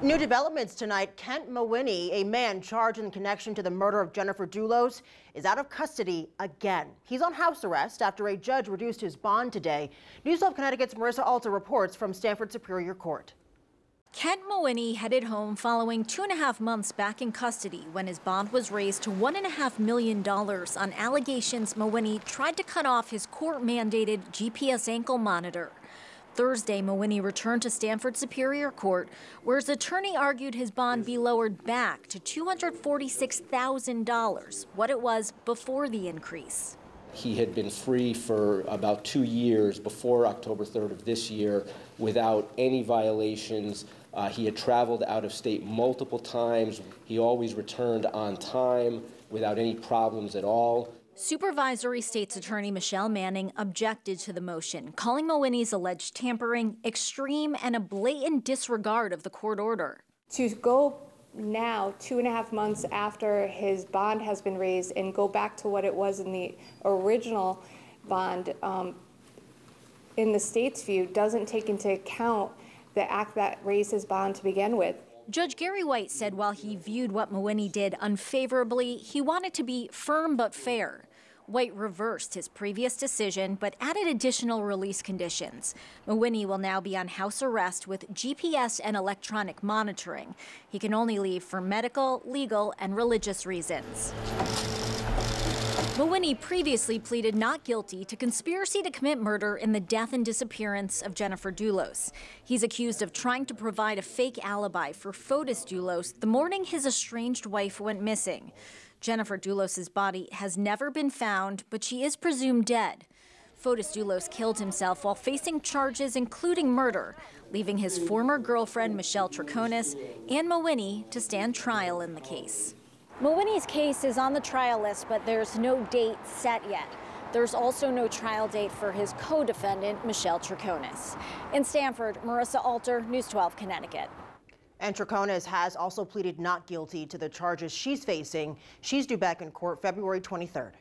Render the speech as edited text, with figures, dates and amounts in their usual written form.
New developments tonight. Kent Mawhinney, a man charged in connection to the murder of Jennifer Dulos, is out of custody again. He's on house arrest after a judge reduced his bond today. News 12 Connecticut's Marissa Alter reports from Stamford Superior Court. Kent Mawhinney headed home following 2.5 months back in custody when his bond was raised to $1.5 million on allegations Mawhinney tried to cut off his court-mandated GPS ankle monitor. Thursday, Mawhinney returned to Stamford Superior Court, where his attorney argued his bond be lowered back to $246,000, what it was before the increase. He had been free for about 2 years before October 3rd of this year without any violations. He had traveled out of state multiple times. He always returned on time without any problems at all. Supervisory State's Attorney Michelle Manning objected to the motion, calling Mawhinney's alleged tampering extreme and a blatant disregard of the court order. To go now, 2.5 months after his bond has been raised, and go back to what it was in the original bond, in the state's view, doesn't take into account the act that raised his bond to begin with. Judge Gary White said while he viewed what Mawhinney did unfavorably, he wanted to be firm but fair. White reversed his previous decision but added additional release conditions. Mawhinney will now be on house arrest with GPS and electronic monitoring. He can only leave for medical, legal, and religious reasons. Mawhinney previously pleaded not guilty to conspiracy to commit murder in the death and disappearance of Jennifer Dulos. He's accused of trying to provide a fake alibi for Fotis Dulos the morning his estranged wife went missing. Jennifer Dulos' body has never been found, but she is presumed dead. Fotis Dulos killed himself while facing charges including murder, leaving his former girlfriend Michelle Troconis and Mawhinney to stand trial in the case. Mawhinney's case is on the trial list, but there's no date set yet. There's also no trial date for his co-defendant, Michelle Troconis. In Stamford, Marissa Alter, News 12 Connecticut. And Troconis has also pleaded not guilty to the charges she's facing. She's due back in court February 23rd.